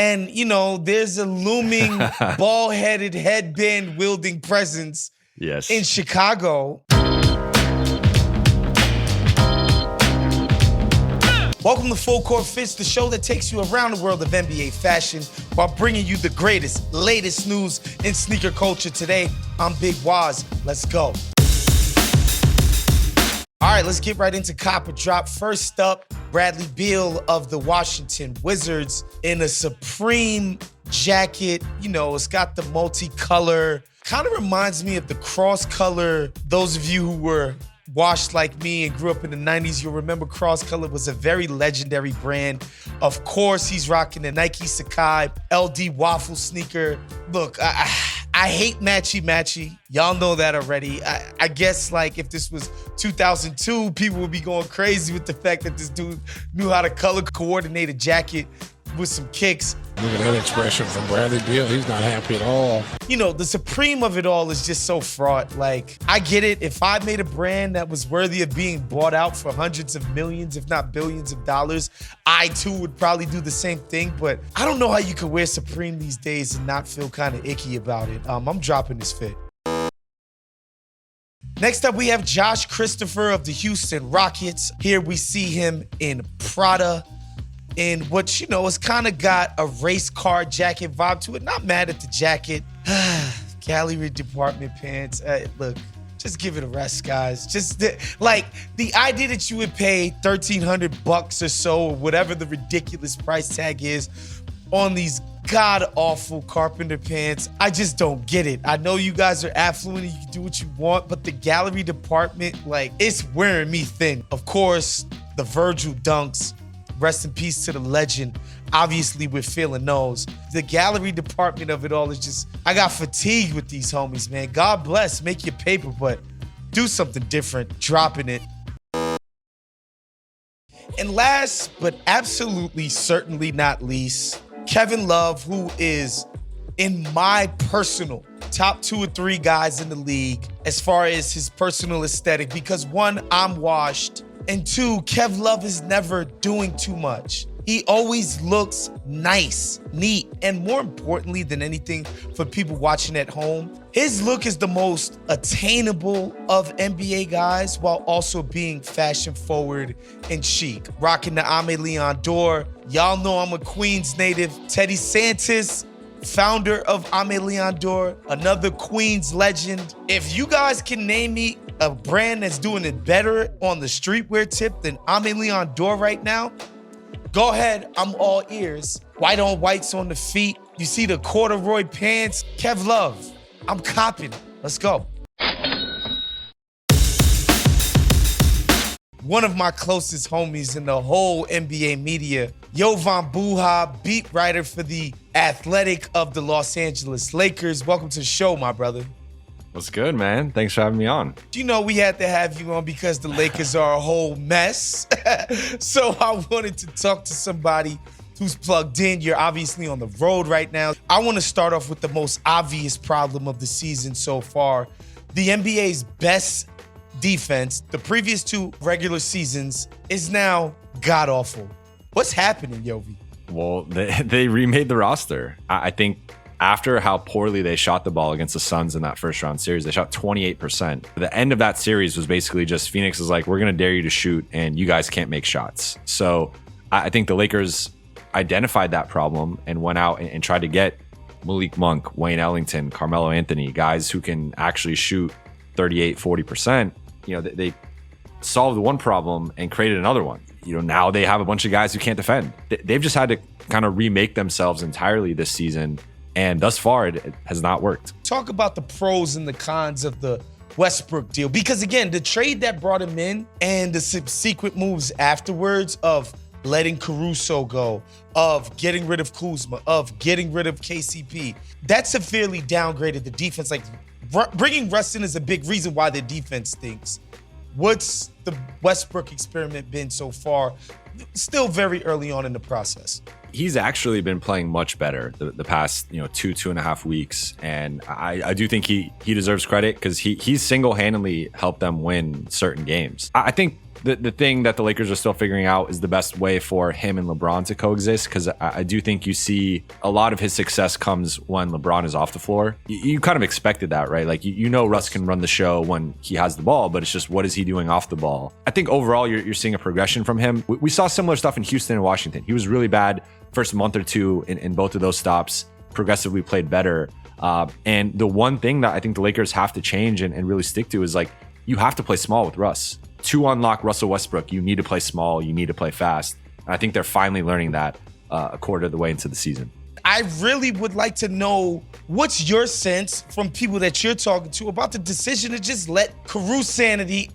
And, there's a looming ball-headed, headband-wielding presence in Chicago. Welcome to Full Court Fits, the show that takes you around the world of NBA fashion while bringing you the greatest, latest news in sneaker culture. Today, I'm Big Waz. Let's go. All right, let's get right into Cop or Drop. First up, Bradley Beal of the Washington Wizards in a Supreme jacket. It's got the multicolor. Kind of reminds me of the cross color. Those of you who were washed like me and grew up in the 90s, you'll remember Cross Color was a very legendary brand. Of course, he's rocking the Nike Sakai LD waffle sneaker. Look, I hate matchy-matchy. Y'all know that already. I guess if this was 2002, people would be going crazy with the fact that this dude knew how to color coordinate a jacket with some kicks. Look at that expression from Bradley Beal. He's not happy at all. The supreme of it all is just so fraught. I get it. If I made a brand that was worthy of being bought out for hundreds of millions, if not billions of dollars, I too would probably do the same thing. But I don't know how you could wear Supreme these days and not feel kind of icky about it. I'm dropping this fit. Next up, we have Josh Christopher of the Houston Rockets. Here we see him in Prada, in what, has kind of got a race car jacket vibe to it. Not mad at the jacket. Gallery department pants. Look, just give it a rest, guys. Just the idea that you would pay $1,300 or so, or whatever the ridiculous price tag is, on these god-awful carpenter pants. I just don't get it. I know you guys are affluent and you can do what you want, but the gallery department, it's wearing me thin. Of course, the Virgil dunks. Rest in peace to the legend. Obviously, we're feeling those. The gallery department of it all is just, I got fatigued with these homies, man. God bless, make your paper, but do something different, dropping it. And last, but absolutely certainly not least, Kevin Love, who is, in my personal top 2 or 3 guys in the league as far as his personal aesthetic, because 1, I'm washed, and 2, Kev Love is never doing too much. He always looks nice, neat, and more importantly than anything for people watching at home, his look is the most attainable of NBA guys while also being fashion forward and chic. Rocking the Aimé Leon Dore. Y'all know I'm a Queens native. Teddy Santis, founder of Aimé Leon Dore, another Queens legend. If you guys can name me a brand that's doing it better on the streetwear tip than Aimé Leon Dore right now, go ahead, I'm all ears. White on whites on the feet. You see the corduroy pants. Kev Love, I'm copping. Let's go. One of my closest homies in the whole NBA media, Jovan Buha, beat writer for The Athletic of the Los Angeles Lakers. Welcome to the show, my brother. What's good, man? Thanks for having me on. We had to have you on because the Lakers are a whole mess. So I wanted to talk to somebody who's plugged in. You're obviously on the road right now. I want to start off with the most obvious problem of the season so far. The NBA's best defense, the previous 2 regular seasons, is now god-awful. What's happening, Yovi? Well, they remade the roster. I think after how poorly they shot the ball against the Suns in that first round series, they shot 28%. The end of that series was basically just Phoenix is like, we're going to dare you to shoot and you guys can't make shots. So I think the Lakers identified that problem and went out and tried to get Malik Monk, Wayne Ellington, Carmelo Anthony, guys who can actually shoot 38, 40%. They solved one problem and created another one. Now they have a bunch of guys who can't defend. They've just had to kind of remake themselves entirely this season. And thus far, it has not worked. Talk about the pros and the cons of the Westbrook deal. Because again, the trade that brought him in and the subsequent moves afterwards of letting Caruso go, of getting rid of Kuzma, of getting rid of KCP, that severely downgraded the defense. Bringing Russ in is a big reason why the defense stinks. What's the Westbrook experiment been so far? Still very early on in the process. He's actually been playing much better the past 2.5 weeks, and I do think he deserves credit because he's single-handedly helped them win certain games. I think the thing that the Lakers are still figuring out is the best way for him and LeBron to coexist, because I do think you see a lot of his success comes when LeBron is off the floor. You kind of expected that, right? Like, you know Russ can run the show when he has the ball, but it's just what is he doing off the ball? I think overall you're seeing a progression from him. We saw similar stuff in Houston and Washington. He was really bad first month or two in both of those stops, progressively played better. And the one thing that I think the Lakers have to change and really stick to is, like, you have to play small with Russ. To unlock Russell Westbrook, you need to play small, you need to play fast. And I think they're finally learning that a quarter of the way into the season. I really would like to know, what's your sense from people that you're talking to about the decision to just let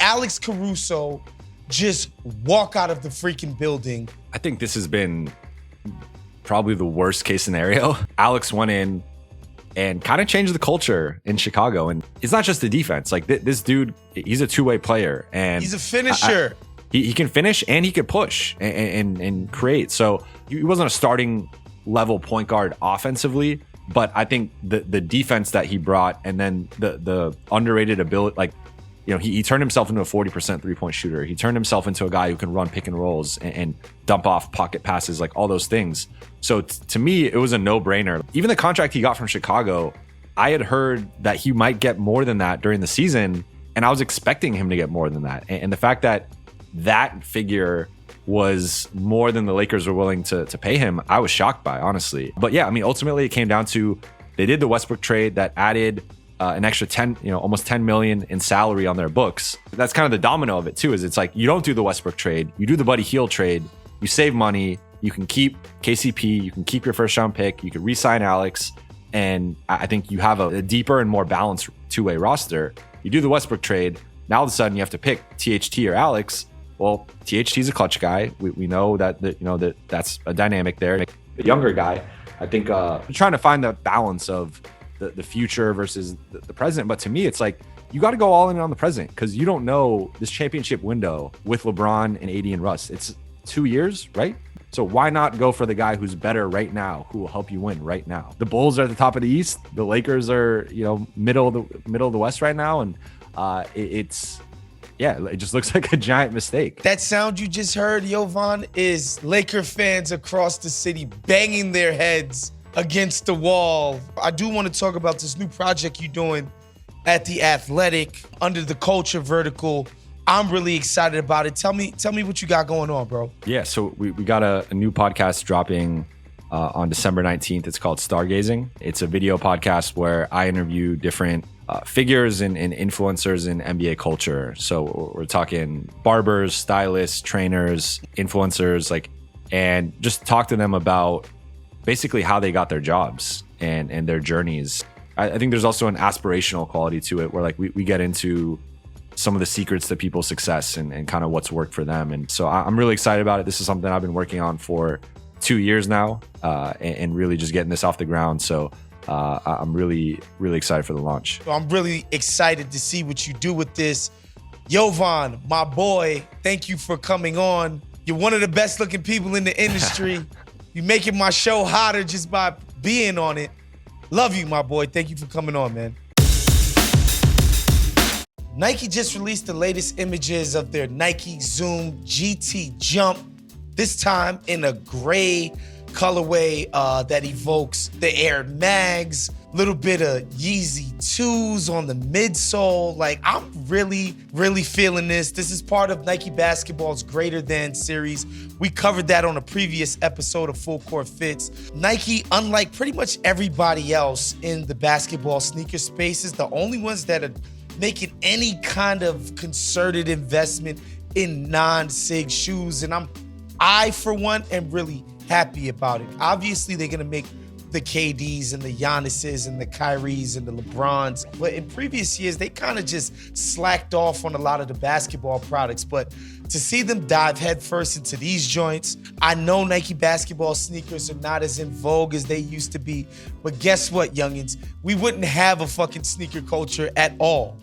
Alex Caruso, just walk out of the freaking building? I think this has been probably the worst case scenario. Alex went in and kind of changed the culture in Chicago. And it's not just the defense. Like, this dude, he's a two-way player. And he's a finisher. He can finish and he can push and create. So he wasn't a starting level point guard offensively, but I think the defense that he brought, and then the underrated ability, like, you know, he turned himself into a 40% three-point shooter. He turned himself into a guy who can run pick and rolls and dump off pocket passes, like all those things. So to me, it was a no-brainer. Even the contract he got from Chicago, I had heard that he might get more than that during the season, and I was expecting him to get more than that. And the fact that that figure was more than the Lakers were willing to pay him, I was shocked by, honestly. But yeah, I mean, ultimately it came down to, they did the Westbrook trade that added an extra almost 10 million in salary on their books. That's kind of the domino of it too, is it's like, you don't do the Westbrook trade, you do the Buddy Hield trade, you save money, you can keep KCP, you can keep your first round pick, you can re-sign Alex, and I think you have a deeper and more balanced two-way roster. You do the Westbrook trade, now all of a sudden you have to pick THT or Alex. Well, THT's a clutch guy. We know that's a dynamic there. The younger guy, I think, trying to find the balance of the future versus the present. But to me, it's like, you got to go all in on the present, because you don't know this championship window with LeBron and AD and Russ. It's 2 years, right? So why not go for the guy who's better right now, who will help you win right now? The Bulls are at the top of the East. The Lakers are, middle of the West right now, and it just looks like a giant mistake. That sound you just heard, Jovan, is Laker fans across the city banging their heads against the wall. I do want to talk about this new project you're doing at The Athletic under the culture vertical. I'm really excited about it. Tell me what you got going on, bro. Yeah, so we got a new podcast dropping on December 19th. It's called Stargazing. It's a video podcast where I interview different figures and influencers in NBA culture. So we're talking barbers, stylists, trainers, influencers, and just talk to them about basically how they got their jobs and their journeys. I think there's also an aspirational quality to it, where we get into some of the secrets to people's success and kind of what's worked for them. And so I'm really excited about it. This is something I've been working on for 2 years now, and really just getting this off the ground. So I'm really, really excited for the launch. I'm really excited to see what you do with this. Jovan, my boy, thank you for coming on. You're one of the best looking people in the industry. You're making my show hotter just by being on it. Love you, my boy. Thank you for coming on, man. Nike just released the latest images of their Nike Zoom GT Jump, this time in a gray colorway that evokes the Air Mags, little bit of Yeezy 2s on the midsole. I'm really, really feeling this. This is part of Nike Basketball's Greater Than series. We covered that on a previous episode of Full Court Fits. Nike, unlike pretty much everybody else in the basketball sneaker space, is the only ones that are making any kind of concerted investment in non-SIG shoes. And I, for one, am really happy about it. Obviously, they're gonna make the KDs and the Giannis's and the Kyries and the LeBrons, but in previous years, they kind of just slacked off on a lot of the basketball products. But to see them dive headfirst into these joints, I know Nike basketball sneakers are not as in vogue as they used to be, but guess what, youngins? We wouldn't have a fucking sneaker culture at all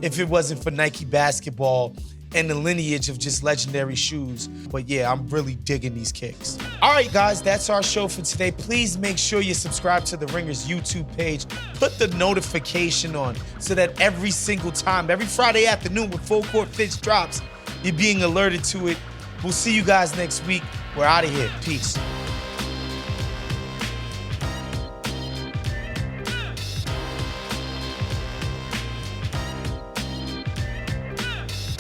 if it wasn't for Nike basketball and the lineage of just legendary shoes. But yeah, I'm really digging these kicks. All right, guys, that's our show for today. Please make sure you subscribe to The Ringer's YouTube page. Put the notification on so that every single time, every Friday afternoon when Full Court Fits drops, You're being alerted to it. We'll see you guys next week. We're out of here. Peace.